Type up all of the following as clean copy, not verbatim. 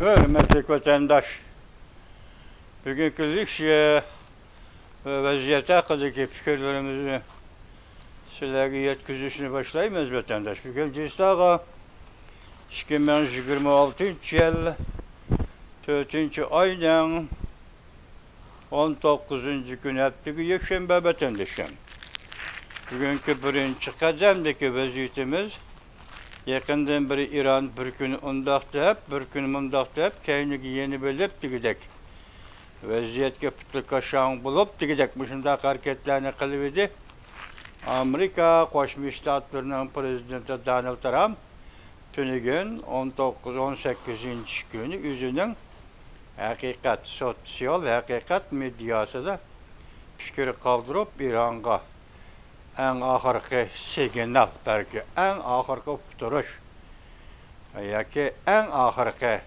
Hürmetli vatandaş, bugünkü lüks vaziyete hakkındaki fikirlerimizi sizlerge yetkizişini başlayımız vatandaş. Bugün Cisdağa 2026 yıl 4. aydan 19. gün hepteki yekşembe vatandaşım. Bugünkü birinci kademdeki vaziyetimiz yakından biri İran bir gün undaqda hep, bir gün mundaqda hep, keyinigi yeni belip digidek. Vaziyetke pıtlıka şan bulup digidek. Muşunda hareketlerini kılıvidi. Amerika Koşmuş Ştatlarının Prezidenti Donald Trump tünügün 19-18. günü yüzünün hakikat, sosyal hakikat medyasında fikir kaldırıp İran'a en ahırkı signal, belki en ahırkı tuturuş, ki en ahırkı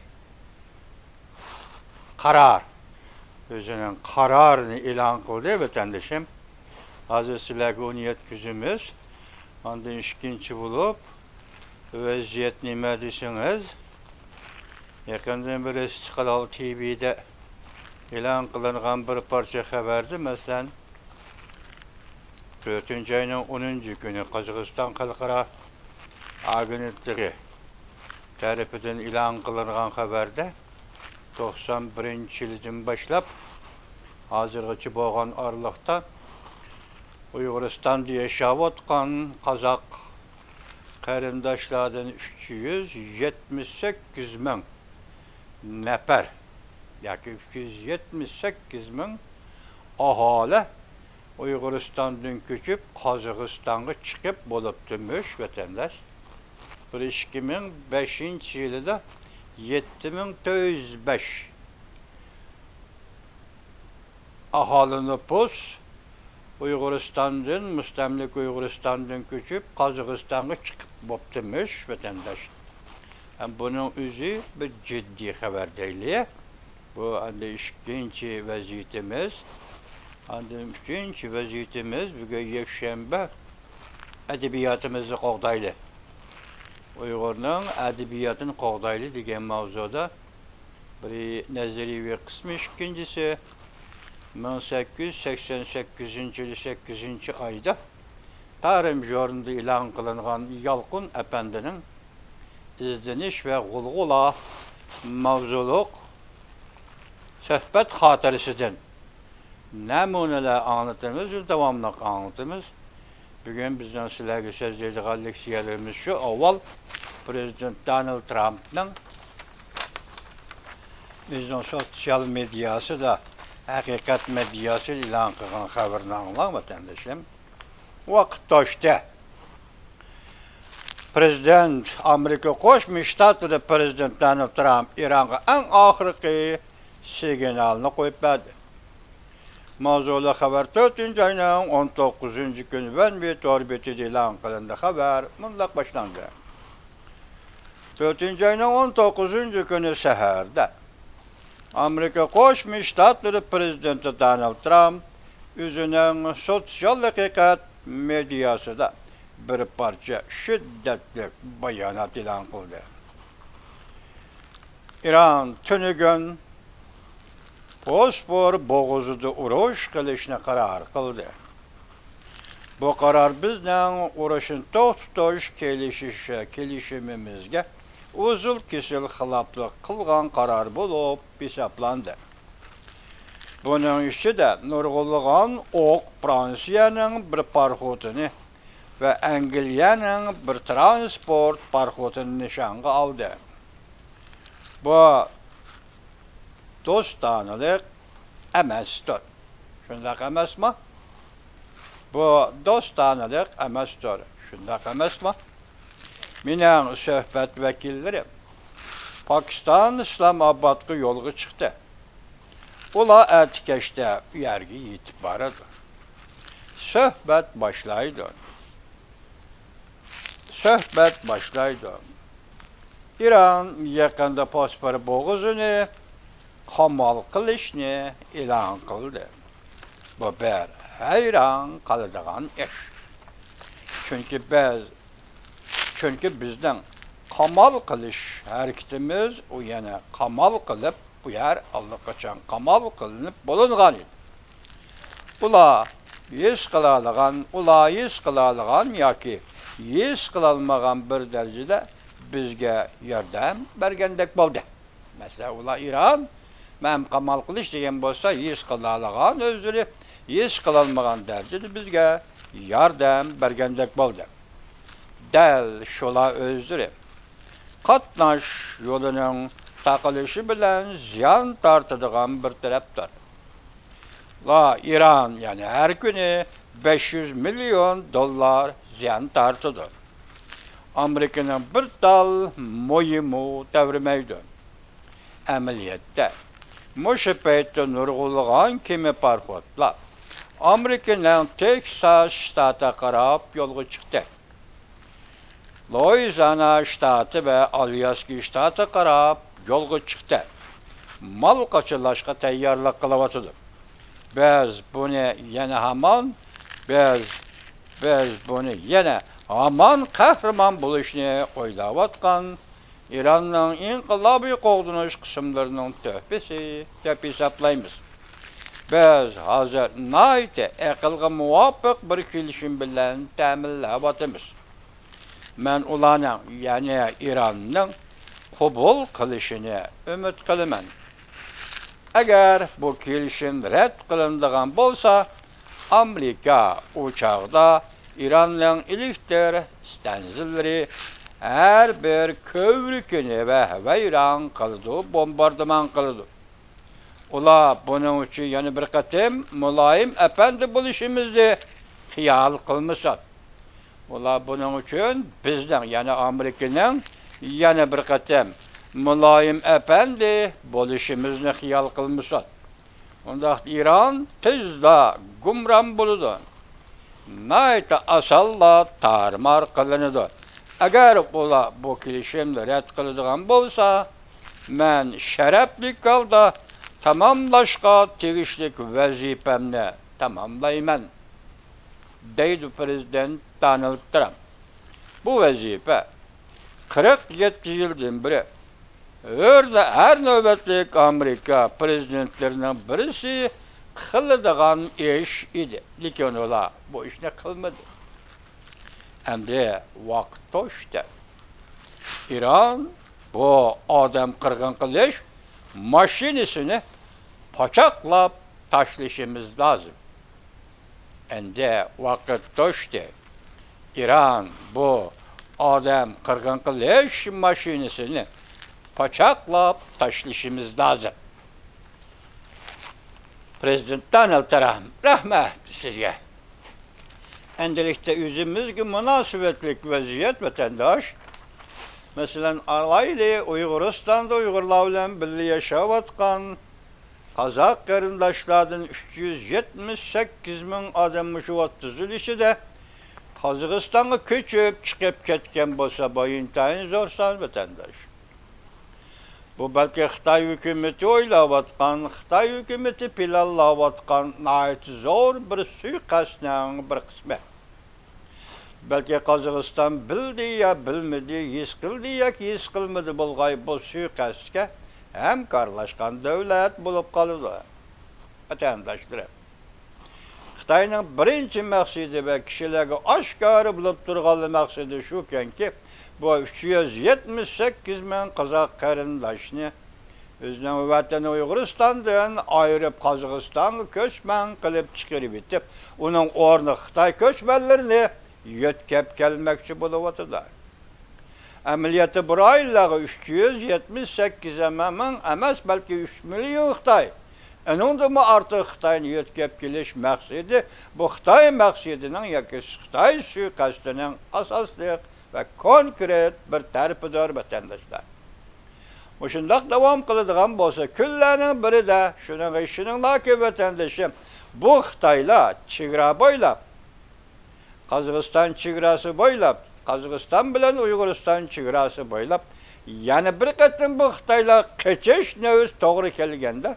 karar, özünün kararını ilan kıldı vatandaşım. Hazır silahı onu yetkizimiz, ondan işkinci bulup, vaziyet nime desiniz, yakından bir İstiklal TV'de ilan kılınan bir parça haberdi, mesela 4. ayının 10. günü Kazakistan Halkara Agentliği tarafından ilan kılınan haberde 91. yıldan başlap hazırgıcı boğan aralıkta Uyguristan'da yaşap atkan Kazak qarindaşlardan 378 min nefer, yaki 378 min ahali Uyguristan'dan köçüp Kazakistan'a çıkıp bolup dönmüş vatandaş. 2005 yılında 7405 ahali nüfus Uyguristan'dan, müstemlik Uyguristan'dan köçüp Kazakistan'a çıkıp bolup dönmüş vatandaş. Bunun üzü bir ciddi haber değil. Bu anda ikinci vaziyetimiz. Andım üçüncü vaziyetimiz bugün yekşembe edebiyatımızı qoğdaylı. Uygur'un edebiyatını qoğdaylı degen mavzuda bir nazari bir kısmı, ikincisi 1888 yılı 8. ayda Tarım Jorn'da ilan kılınan Yalqın Efendi'nin izdeniş ve Gulgula mavzuluk söhbet hatırısıdır. Namuneler anlatımız, devamlı anlatımız. Bugün bizden sizlerge sözleyeceğiz leksiyalarımız şu. Avval Prezident Donald Trump'ın bizden sosyal medyası da hakikat medyası ilan kılan haberini anlar vatandaşım. Vaktaşta Prezident Amerika Koşmuş Ştatları Prezident Donald Trump İran'a en ahırkı signalını koyup verdi. Mavzulu haber 4. ayının 19. günü ben bir torbeti ilan kılındı haber mutlak başlandı. 4. ayının 19. günü seherde Amerika Koşmuş Ştatları Prezidenti Donald Trump yüzünün sosyal hakikat medyası da bir parça şiddetli bayanat ilan kıldı. İran tünügün Bosfor boğazuda uruş kılışına karar kıldı. Bu karar bizden uğraşın tutuş kelişimimizge uzul kesil xilaplık kılgan karar bulup hesaplandı. Bunun işi de nurgulluğun ok Fransiya'nın bir parxotunu ve Anglia'nın bir transport parxotunu nişanı aldı. Bu dostanılık emestir. Şundak emes mi? Bu dostanılık emestir. Şundak emes mi? Minen söhbet vekilleri Pakistan İslamabad'ı yolgu çıktı. Ula etikeşte yergi yitip baradı. Söhbet başlaydı. Söhbet başlaydı. İran yakında Bosfor boğazını hamal kılışını ilan kıldı. Bu bir hayran kalıdığan iş. Çünkü bizden qamal qilish harakatimiz u yana qamal qilib, bu yer allaqachon qamal qilinib bo'lingan edi. Ular his qiladigan yoki his qilolmagan bir darajada bizga yordam bergandek bo'ldi. Masalan, ular Iran men qamal qilish degan bo'lsa, his qiladigan o'zlari his qilolmagan darajada bizga yordam bergandek bo'ldi. Dal şola o'zlari qatnash yo'lining taqilishi bilan ziyon tortadigan bir tarafdir. İran yani her günü 500 milyon dolar ziyan tartıdı. Amerika'nın bir dal moyumu devrimeydi. Ameliyette Muşepeytte nurgulgan kimi parfotlar Amerika'nın Texas ştatı qarab yolga çıktı. Louisiana ştatı ve Alyaska ştatı qarab yolga çıktı. Mal qaçılashqa tayyorlik qilyotdi. Biz bunu yana hamon qahramon bo'lishni o'ylayotgan İranning inqilobiy qo'g'dinish qismlarining to'pisi deb hisoblaymiz. Biz hozir nayte aqlga muvofiq bir kelishim bilan ta'minlayotimiz. Men ularning, ya'ni İranning qabul qilishini umid qilaman. Agar bu kelishim rad qilinadigan bo'lsa, Amerika u chog'da İranning elektr stansiyalari har bir ko'vrikini va vayron qildi, bombardimon qildi. Ular buning uchun yana bir qatim muloyim apandi bo'lishimizni xiyol qilmasa. Ular buning uchun bizning, ya'ni Amerikaning yana bir qatim muloyim apandi bo'lishimizni xiyol qilmasa. Unda İran tezda gumron bo'ladi. Nayta asalla tarmar qilinadi. Agar ular bu kelishimni rad qiladigan bo'lsa, men sharafli holda tamomlashga tegishli vazifamni tamomlayman, deydi Prezident Donald Trump. Bu vazifa 47 yildan beri her navbatlik Amerika prezidentlarının birisi qiladigan ish edi. Lekin ular bu ishni qilmadi. Endi vaqt to'shdi. İran bu odam qirg'in qilish mashinasini pochoqlab tashlashimiz lozim. Endi vaqt to'shdi. İran bu odam qirg'in qilish mashinasini pochoqlab tashlashimiz lozim. Prezident Donald Trump, rahmat sizga. Endilikte üzümüzge münasebetlik vaziyet vatandaş. Mesela alaylı Uyguristan'da Uygurlar bilen birlikte yaşayotgan Kazak qarindaşlardan 378 bin adam müşüvattızılışı da Kazakistan'a köçüp çıkıp ketken bolsa bayıntayin zorsan vatandaş. Bu belki Xitay hükümeti oylayotgan, Xitay hükümeti planlayotgan nayet zor bir suikastning bir qismi. Belki Qozog'iston bildi ya bilmedi, his qildi yoki his qilmadi bo'lg'ay bu suikastga hamkorlashgan davlat bo'lib qoldi. Vatandoshlar. Xitoyning birinchi maqsadi va kishilarga oshkora bo'lib turgan maqsadi shukanki, bu 378 bin Qozaq qarindoshni o'zining vatani Uyg'uristondan ayirib Qozog'istonga ko'chman qilib chiqarib etib, uning o'rni Xitoy ko'chmanlarini yetkab kelmoqchi bo'layotdilar. Amaliyoti bir oylaga 378 ming emas, balki 3 million Xitoy. Undan artıq Xitoyni yetkab kelish maqsadi bu Xitoy maqsadining yoki Xitoy suiqasdining asosli ve konkret bir tarifidir vatandaşlar. Şundaq davam qiladigan bo'lsa, kunlarning birida shuning ishinglarki vatandaşım, bu Xitoylar chegara bo'ylab, Qozog'iston chegarasi bo'ylab, Qozog'iston bilan Uyg'uriston chegarasi bo'ylab yana bir qatim bu Xitoylar qachish navbati to'g'ri kelganda,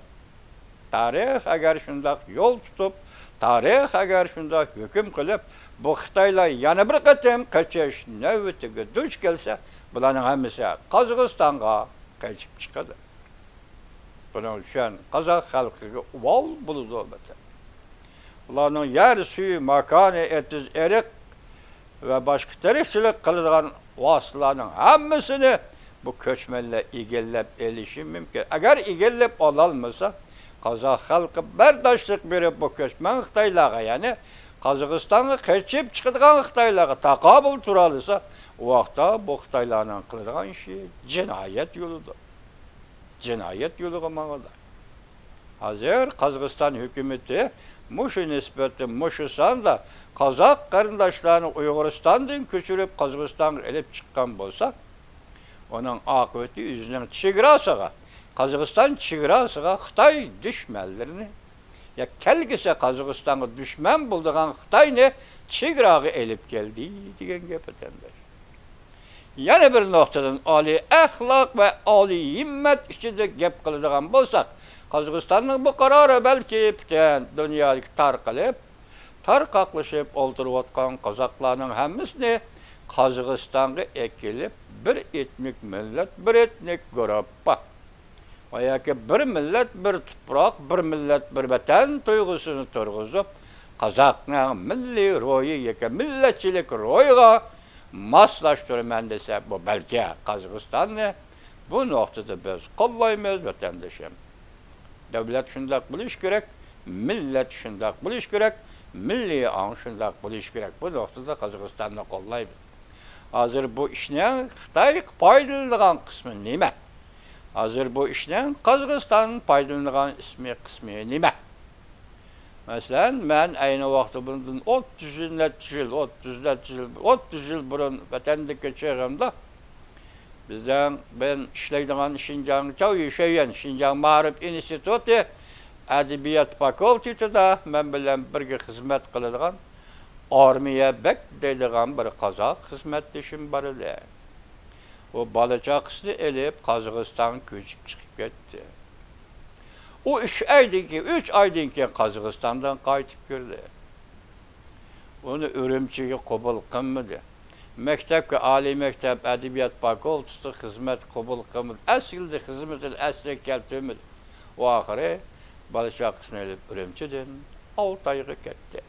tarix agar shundaq yo'l tutib, tarix agar shundaq hukm qilib, bu Xitoylar yana bir qatim qachish navbatiga duch kelsa, Bularning hammasi Qozog'istonga qaytib chiqadi. Buning uchun Qozoq xalqiga uvol bo'ladi albatta. Ularning yer, suvi, makoni, etiz, erik ve başka tirikçilik kıladigan vasıtalarning hammasini bu ko'chmanlar egallab elishi mumkin. Agar egallab ololmasa, Qozoq xalqi bardoshlik berib bu ko'chman Xitoylarga, ya'ni Qozog'istonga qaytib chiqadigan Xitoylarga taqobil tura olsa, u vaqtda bu Xitoylarning qiladigan ishi jinoyat yo'lidir. Jinoyat yo'liga mangadi. Hozir Qozog'iston hukumati mushu nisbati mushu sonda Qozoq qarindoshlarni Uyg'uristondan ko'chirib Qozog'istonga elib chiqqan bo'lsa, onun oqibati o'zining chegarasiga, Qozog'iston chegarasiga Xitoy dushmanlarini, ya kelgisi Qozog'istonga dushman bo'lgan Xitoyni chegaraga elib keldi degan gap ekanlar. Yana bir noktadan oliy axloq va oliy himmat ichida gap qiladigan bo'lsak, Qozog'istonning bu qarori balki butun dunyoga tarqaqlashib o'ltirayotgan qozoqlarning hammasini Qozog'istonga ekilib bir etnik millat, bir etnik guruhga yoki bir millat, bir tuproq, bir millat, bir vatan tuyg'usini turg'izib, qozoqning milliy ro'yi yoki millatchilik ro'yiga moslashtirman desa, bu balki Qozog'istonni bu nuqtada biz qo'llaymiz vatandoshim. Davlat shundoq bo'lish kerak, millat shundoq bo'lish kerak, milliy ong shundoq bo'lish kerak. Bu nuqtada Qozog'istonni qo'llaymiz. Hozir bu ishning Xitoy foydalanadigan qismi nima? Hozir bu ishning Qozog'iston foydalanadigan qismi nima? Masalan, men ayni vaqtda bundan 30 yil burun vatandagi cheg'imda ben ishlaydigan Şinjan Şinjan Ma'rif instituti adabiyot fakultetida men bilan birga xizmat qiladigan Armiya Bek deydigan bir qozoq xizmatdoshim bor edi. O balachaqasini elib Qozog'istonga ko'chib chiqib ketdi. O 3 aydan keyin Qozog'istondan qaytib keldi. Uni Urumchiga qabul qilmadi. Maktabga, oliy maktab adabiyot fakultetida xizmat qabul qilmadi. Aslida xizmatini asliga keltirmadi. O oxiri balachaqasini elib Urumchidan Oltoyga ketdi.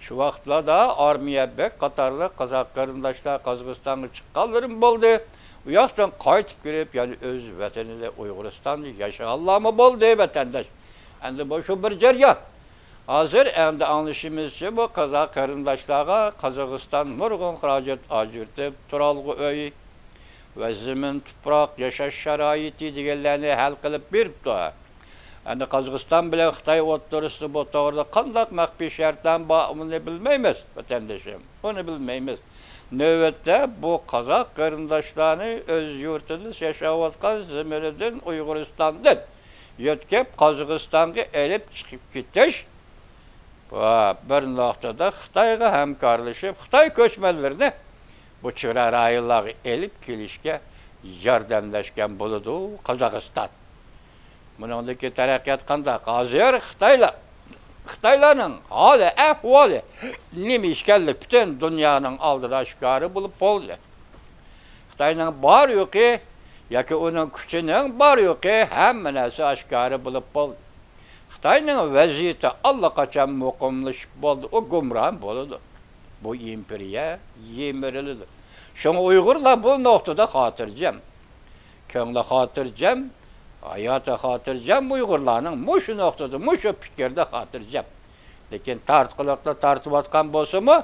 Şu vaqtlarda Armiya Bek qatarlı qozoq qarindoshlar Qozog'istonga chiqqanlarim bo'ldi. U yoqdan qaytib kelib, ya'ni o'z vatanida Uyg'uristonda yashaganlarmi bo'ldi vatandosh. Endi bu shu bir jaryon. Hozir endi anglashimizcha bu qozoq qarindoshlarga Qozog'iston nurg'un xarajat ajratib, turalg'i uy va zamin, tuproq, yashash sharoiti deganlarni hal qilib beribdi. Endi Qozog'iston bilan Xitoy o'rtasida bu to'g'rida qanday maxfiy shartlar bor, uni bilmaymiz vatandoshim. Uni bilmaymiz. Navbatda bu qozoq qarindoshlarni o'z yurtida yashayotgan zaminidan Uyg'uristondan yetkab Qozog'istonga elib chiqib ketish va bir nuqtada Xitoyga hamkorlashib, Xitoy ko'chmanlarini bu chegara rayonlarga elib kelishga yordamlashgan bo'ladi Qozog'iston. Buningdagi taraqqiyot qanday? Hozir Xitoylarning holi, ahvoli nima ishkanlik butun dunyoning oldida oshkora bo'lib qoldi. Xitoyning bor yo'qi yoki uning kuchining bor yo'qi hamma narsa oshkora bo'lib qoldi. Xitoyning vaziyati allaqachon muqimlashib bo'ldi, u gumron bo'ladi. Bu imperiya yemirildi. Shunga Uyg'urlar bu nuqtada xotirjam. Ko'ngli xotirjam, hayata xotirjam Uyg'urlarning mushu nuqtada, mushu fikrda xotirjam. Lekin tartqiloqda tartibotgan bo'lsa-mu,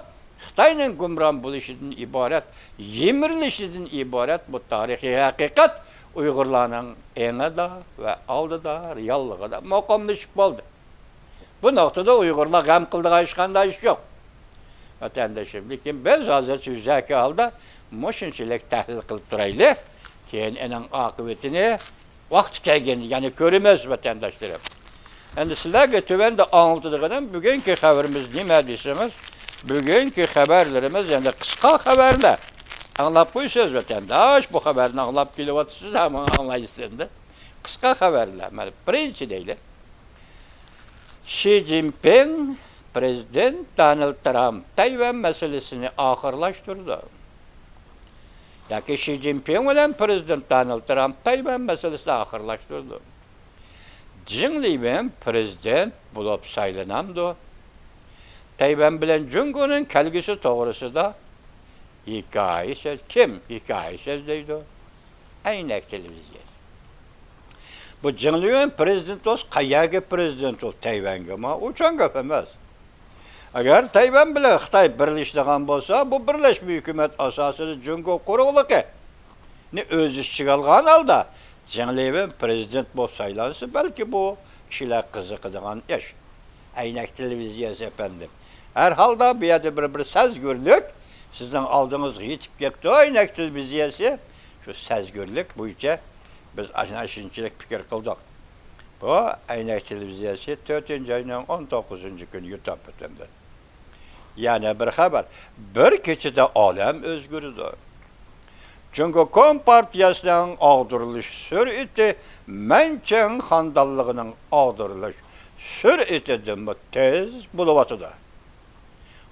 Xitoyning gumron bo'lishidan iborat, yemirilishidan iborat bu tarixiy haqiqat Uyg'urlarning enida va oldida, realligida muqimlashib bo'ldi. Bu nuqtada Uyg'urlar g'am qildigan hech qanday ish yo'q. Vatandoshim, lekin biz hozir yuzaki holda mushunchalik tahlil qilib turaylik, keyin ening oqibatini vaqti kelgan, ya'ni ko'ramiz vatandoshlarım. Endi sizlarga tövende anlatadiganim bugungi xabarimiz nima desangiz, bugungi xabarlarimiz endi qisqa xabarlar. Anlab qo'ysiz vatandosh, bu xabarni anlab kelyapsiz, hamma anglaysiz endi. Qisqa xabarlar. Mana birinchi deylik. Xi Jinping Prezident Donald Trump Tayvan meselesini oxirlashtirdi. yoki Xi Jinping bilan prezident Donald Trump Tayvan masalasini oxirlashtirdi. Jingliben prezident bo'lib saylanamdi. Tayvan bilan Jungo'ning kelgusi to'g'risida hikoya so'zlaydi? Aynak televiziyasi. Bu Jingliben prezident o'z qayerga prezident ol Tayvanga uchun gap emas. Agar Tayvan bilan Xitoy birlashadigan bo'lsa, bu birlashma hukumat asosida Jungo quruqligi ni o'z ichiga olgan holda Jingliben prezident bo'lib saylansa, balki bu kishilar qiziqadigan ish. Aynak televiziyasi efendim. Her halda bir yerde bir sezgürlük sizden aldığınız yetip gekti aynak televiziyası şu sezgürlük bu içe biz aşınçılık fikir kıldık. Bu aynak televiziyası 4. ayının 19. günü YouTube ötemdi. Yani bir haber bir keçide alem özgürüdür. Çünkü Kompartiyasının ağdırılış süreti Mençen handallığının ağdırılış süreti de tez buluvatıdır.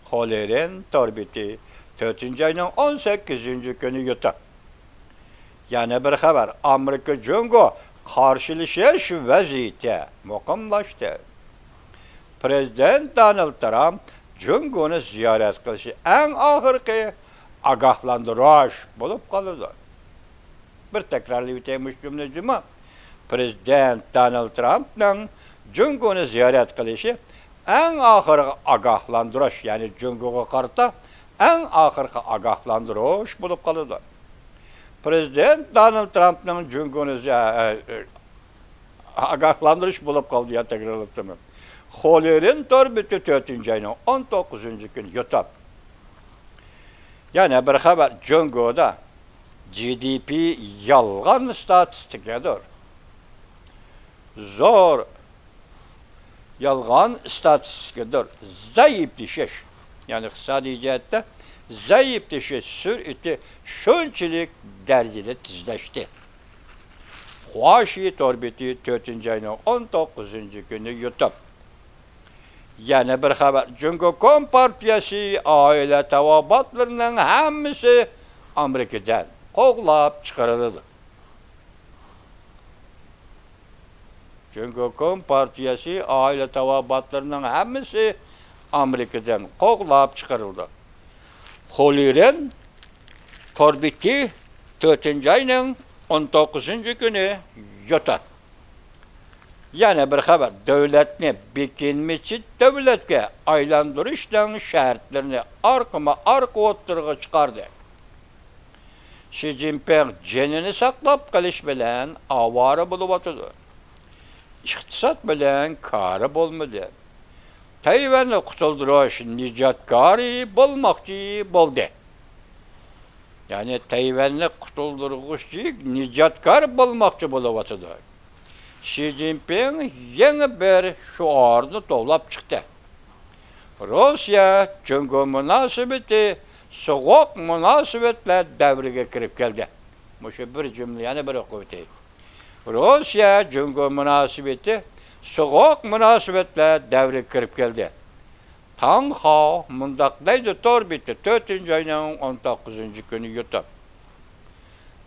Holerin torbiti 4. ayının 18. günü yutup. Yani bir haber Amerika Jungo karşılaşış vaziyeti mukamlaştı. Prezident Donald Trump Jungo'nu ziyaret kılışı en ahırki agahlandırış bulup kalıdır. Bir tekrarlı biteymiş cümlecime Prezident Donald Trump'ın Jungo'nu ziyaret kılışı en ahırki agahlandırış yani Jungo'ya karta en ahırki agahlandırış bulup kalıdır. Prezident Donald Trump'ın Jungo'nu agahlandırış bulup kaldı ya tekrarlattım. Holerin torbiti 4. ayının 19. gün yutup. Yani bir haber Jungo'da GDP yalgan statistikadır. Zor yalgan statistikadır. Zayıf düşüş. Yani iktisadi cihette zayıf düşüş süreti şunçilik derecede tizleşti. Huaşi torbiti 4. ayının 19. günü yutup. Yani bir haber Jungo Kompartiyası aile tevabatlarının hemmisi Amerika'dan kovlap çıkarıldı. Jungo Kompartiyası aile tevabatlarının hemmisi Amerika'dan kovlap çıkarıldı. Holiren torbiti 4. ayının 19. günü yutup. Yani bir haber devletini bikinmişi devletke aylandırıştan şartlarını arka oturga çıkardı. Xi Jinping cenini saklap kalış bilen avara bulup oturdu. İktisat bilen karı bulmadı. Tayvan'ı kutuldurmuş nicatkari bulmakçı buldu. Yani Tayvan'ı kutuldurmuş nicatkar bulmakçı bulup oturdu. Xi Jinping yeni bir şuarını toplap çıktı. Rusya, Jungo münasebeti, soğuk münasebetle devreye girip geldi. Bu bir cümle yani bir okuyayım. Rusya, Jungo münasebeti, soğuk münasebetle devreye girip geldi. Tang Hao mındaktaydı torbiti 4. ayının 19. günü yutup.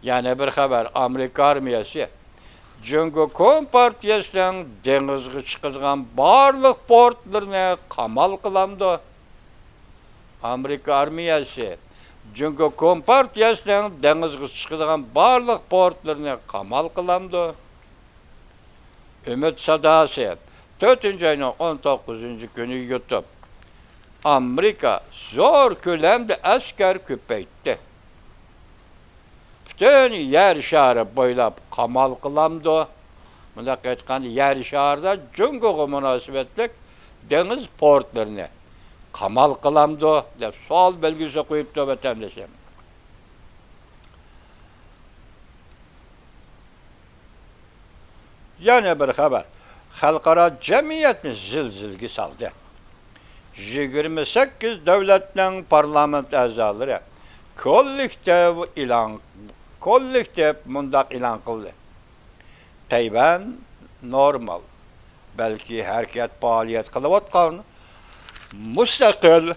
Yani bir haber Amerika armiyası Jungo Kompartiyasının denizge çıkızgan barlık portlarını kamal kılamdı. Amerika armiyası Jungo Kompartiyasının denizge çıkızgan barlık portlarını kamal kılamdı. Ümit Sadası 4. ayının 19. günü yutup Amerika zor kölemde asker köpeytti. Bütün yer şarı boylap kamal kılamdı. Bunda etkan yer şarıda Jungo'ya münasebetlik deniz portlarını kamal kılamdı. Dep sual belgisi koyup da vatandaşım. Yani bir haber. Halkara cemiyetini zilzilgi saldı. 28 devletin parlament azaları kollektif mundak ilan kıldı. Tayvan normal, belki hareket faaliyet kılıvatkan, müstakil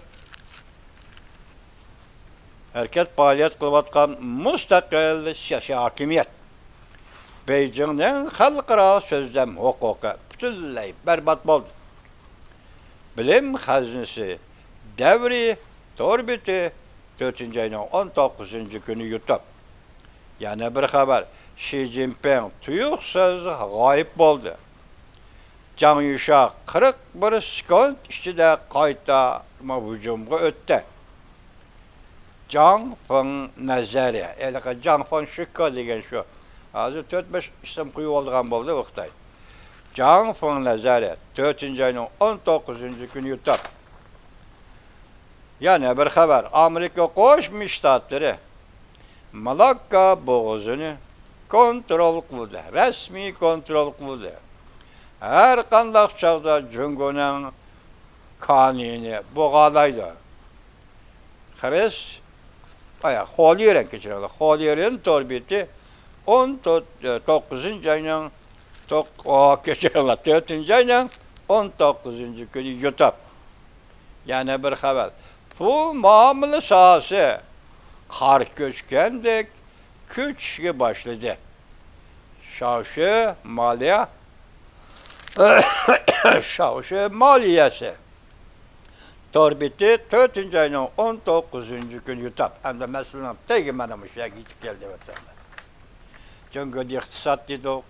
Erkek faaliyet kılıbatkan müstakil siyasi hakimiyet. Beijing'den halkara sözlem hukuku bütünley berbat oldu. Bilim hazinesi devri torbiti 4. ayının 19. günü yutup. Yani bir haber Xi Jinping tuyuksuz gayip oldu. Can Yuşak 41 sekund içinde kayıtta hücumga öttü. Jiang Feng nazari, elaka Jiang Feng şıkkı degen şu. Hazır 4-5 isim kuyu olduğun boldu Oktay. Jiang Feng nazari 4. ayının 19. günü yutup. Yani bir haber Amerika Koşmuş Ştatları Malakka boğazını kontrol kıldı, resmi kontrol kıldı. Her kandak çağda Cungo'nun kanini boğalaydı. Hres Holiren geçiyorlar. Holiren torbiti 19. ayının geçiyorlar. 4. ayının 19. günü yutup. Yani bir haber. Pul muamele sahası kar köşkendek küçüğü başladı. Şavşı maliye Şavşı maliyesi torbiti 4. ayının 19. günü yutup. Hem de mesela tegi menemiş ya gidip geldi vatanda. Çünkü iktisat dedik,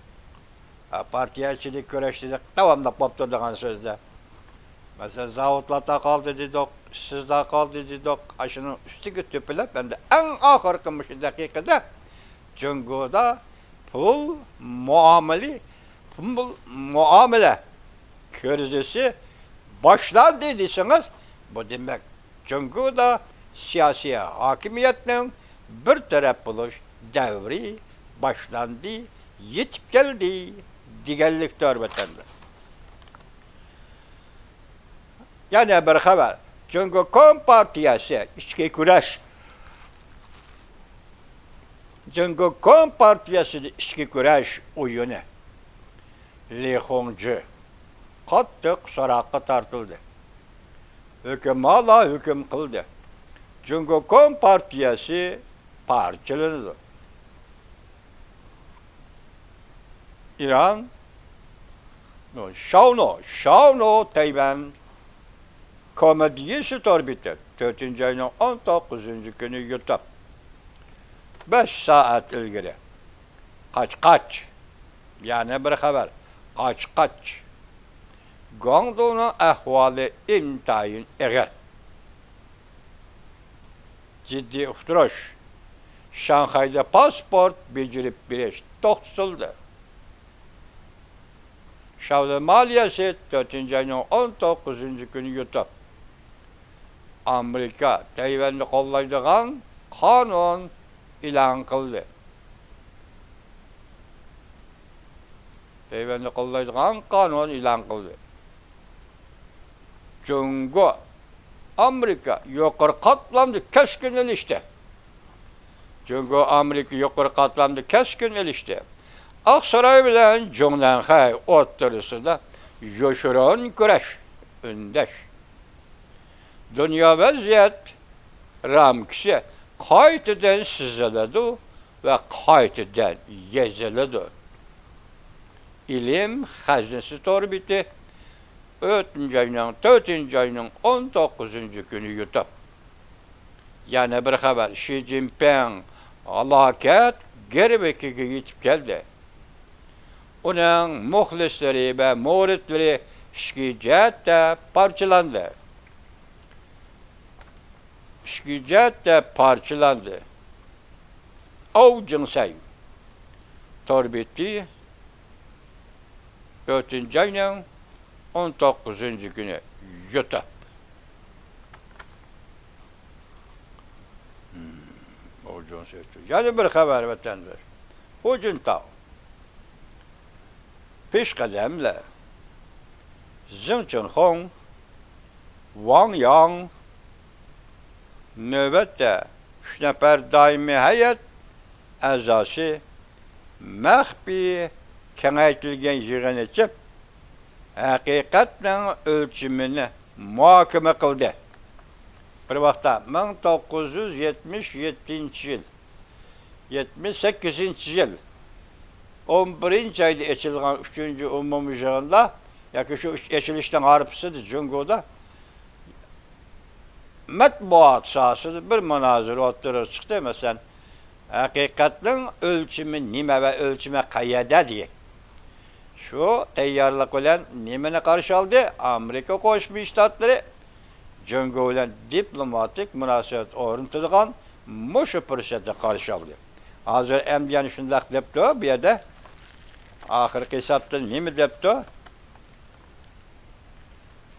partiyerçilik güreş dedik, devamlı popturdağın sözde. Mesela zavutlarda kaldı dedik, sizde kaldı dedik, aşının üstü tüpülep, hem de en ahırkı dakikada Cungo'da pul muamele körzesi başlandı dediyseniz, bu demek Cungo'da siyasi hakimiyetin bir taraf buluş devri başlandı, yetip geldi, digelliktir vatandaş. Yani bir haber, çünkü Kompartiyası, içki güreş, çünkü Kompartiyası içki güreş oyunu, Li Hongzhi, kattık sorakı tartıldı. Hükümala hüküm kıldı. Çünkü Kompartiyası parçalandı. İran, Şavno Tayvan komediyesi torbiti 4. ayının 19. günü yutup 5 saat ilgili kaç yani bir haber kaç Guangdou'nun ahvali intayin eğer ciddi uhtruş Şanghay'da pasport becerip bileş toksuldu. Şavlı maliyesi 4. ayının 19. günü yutup Amerika Tayvan'ı kollaydıgan kanun ilan kıldı. Tayvan'ı kollaydıgan kanun ilan kıldı. Cungo Amerika yukarı katlandı keskin ilişti. Cungo Amerika yukarı katlandı keskin ilişti. Aksaray bilen Cunlanhay ortasında yoşuran güreş, öndeş. Dünya vaziyet ramkisi kayıtıdan sızıladı ve kayıtıdan yazıladı. İlim hazinesi torbiti 4. ayının 19. günü yutup. Yani bir haber Xi Jinping alaket geri bekige yetip geldi. Onun muhlisleri ve muritleri şikayette parçalandı. Av cinsay torbiti 4. ayının 19. günü yutup. Av cinsay. Yani bir haber vatandaş. Hocun tav. Peş kademle Zheng Zhenhong, Wang Yang nöbette 3 nefer daimi heyet azası mehbi kengaytilgen yığın içip hakikaten ölçümünü muhakeme kıldı. bir vaqtda 1977 yıl, 78 yıl 11. ayda eçilgan 3. umumi yığında, yoki şu eçilishdan harpisidir Jungo'da matbuat sahasida bir munozara o'tirib chiqdi. Masalan, haqiqatning o'lchimi nima va o'lchimi qayerda degan. Shu tayyorlik bilan nimani qarshi oldi? Amerika Qo'shma Shtatlari Jungo bilan diplomatik munosabat o'rnatadigan mushu fursatni qarshi oldi. Hozir endi yana shundaq debdi, bu yerda oxirgi hisobda nima debdi?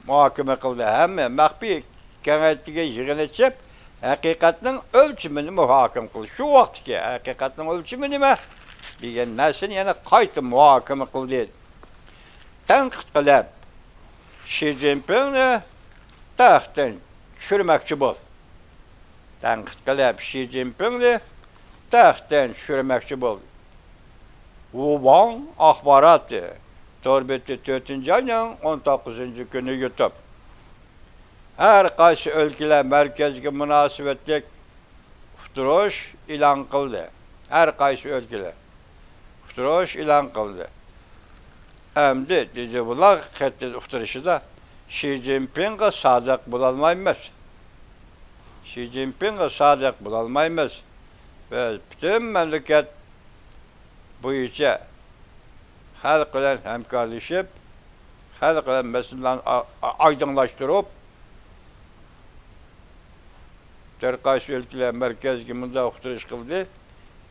Muhokama qildi. Hamma maxfiy kengaytiga yig'ilib, haqiqatning o'lchimini muhokama qildi. Shu vaqtga haqiqatning o'lchimi nima degan narsani yana qayta muhokama qildi. Tanqid qilib, Xi Jinpingni taxtdan tushirmoqchi bo'ldi. Tanqid qilib, Xi Jinpingni taxtdan tushirmoqchi bo'ldi. Wuhan axboroti 4-ayning 19-kuni YouTube. Her qaysi ülkeler merkezge münasebetlik uqtirish e'lon qildi. Her qaysi ülkeler uqtirish e'lon qildi. Endi dedi bular qattiq uqtirishida Xi Jinpingga sodiq bo'lolmaymiz. Xi Jinpingga sodiq bo'lolmaymiz. Biz bütün mamlakat bo'yicha xalq bilan hamkorlashib, xalq bilan masalalarni aydınlaştırıp qaysi ülkeler merkezge munda uqtirish qildi.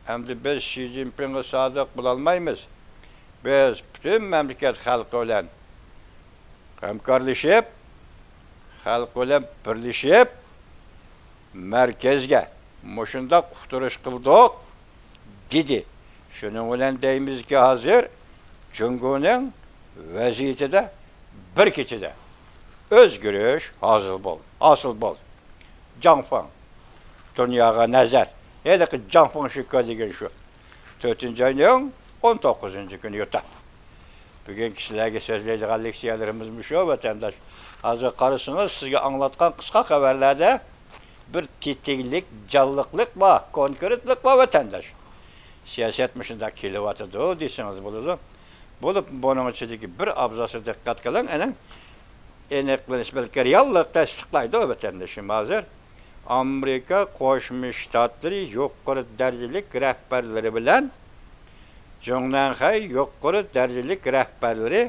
Endi biz Xi Jinpingga sodiq bo'lolmaymiz. Biz bütün mamlakat xalqi bilan hamkorlashib, xalq bilan birlashib merkezge mushundaq uqtirish qildik dedi. Shuning bilan deymizki hozir Jungo'ning vaziyatida bir kechada o'zgarish hosil bo'ldi. Canfang dunyoga nazar. Endi Canfang shikka degan shu. 4-ayning 19-kuni yutar. Bugun kishilarga so'zlaydigan leksiyalarimiz shu vatandosh. Hozir qarasangiz sizga anglatgan qisqa xabarlarda bir tetiklik, jalliqlik bor, konkretlik bor vatandosh. Siyosat shunda kelyapti desangiz bo'ladi. Bo'lib, buning ichidagi bir abzasga diqqat qiling, aning aniqlanish balki reallik tasdiqlaydi vatandoshim hozir. Amerika Qo'shma Shtatlari yuqori darajalik rahbarlari bilan Jongnanxay yuqori darajalik rahbarlari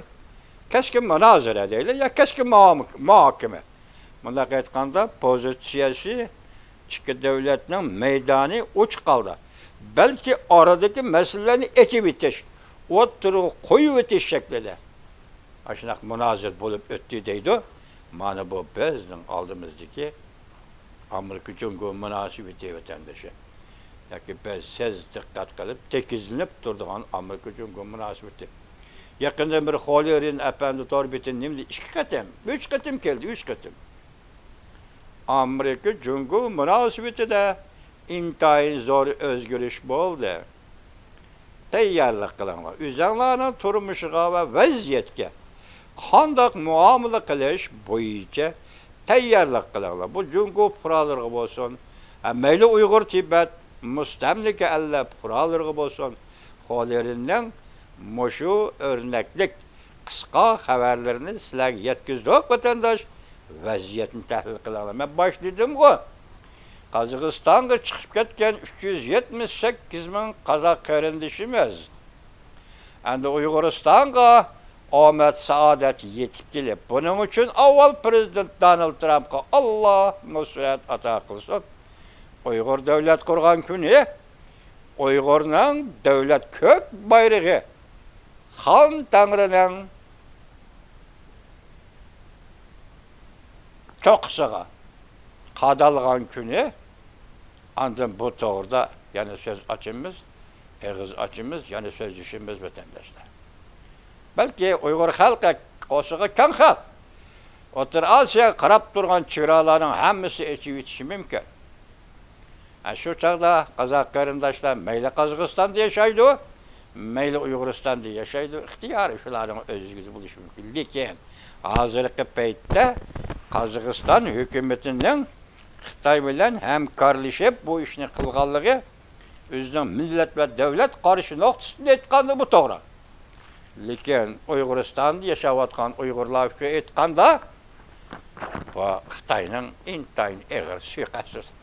keskin munozara deydi, ya keskin muhokama. Bundaq aytganda pozitsiyasi ikki davlatning maydoni uch qoldi. Balki oradagi masalalarni echib o'tish, o'tirib qo'yib o'tish shaklida ashunaq munozara bo'lib o'tdi deydi. Mana bu bizning oldimizdagi Amerika Jungo munosabati vatandoshi. Yoki biz siz diqqat qilib tekizlanib turadigan Amerika Jungo munosabati. Yaqinda bir Xolerin apandi torbitin nimdi 2 qatim, 3 qatim keldi, 3 qatim. Amerika Jungo munosabatida intayin zo'r o'zgarish bo'ldi. Tayyorlik qilinglar. O'zinglarning turmushiga va vaziyatga qanday muomala qilish bo'yicha tayyorlik qilinglar. Bu Jungo fuqarolariga bo'lsin, mayli Uyg'ur Tibet mustamlika alla fuqarolariga bo'lsin, Xolerinning mushu o'rnaklik qisqa xabarlarini sizlarga yetkazdik vatandosh. Vaziyatni tahlil qilinglar. Men boshladim-ku. Qozog'istonga chiqib ketgan 378 ming qozoq qarindishimiz endi Uyg'uristonga omad saodat yetib kelib, buning uchun avval prezident Donald Trampga Alloh nusrat ato qilsin. Uyg'ur davlat qurgan kuni Uyg'urning davlat ko'k bayrog'i Xon Tangrining to'qisiga qadalgan kuni Ancak bu doğruda yani söz açımız, ağız açımız, yani sözleşimiz vatandaşlar. Belki Uygur halkı, osuğu kan halk. Otur Asya'ya qarab durgan çıraların hemmisi içi bitişi mümkün. Yani şu çağda Kazak karındaşlar meyli Kazakistan'da yaşaydı, meyli Uyguristan'da yaşaydı. İhtiyarı şuların özgürlüğü buluşu mümkün. Lakin hazırlıklı peytte Kazakistan hükümetinin Xitoy bilan hamkorlashib bu ishni qilganligi o'zining millat va davlat qarishi nuqtasida aytganda bu to'g'ri. Lekin Uyg'uristonda yashayotgan Uyg'urlar uchun aytganda va Xitoyning intayin eg'ir suiqasd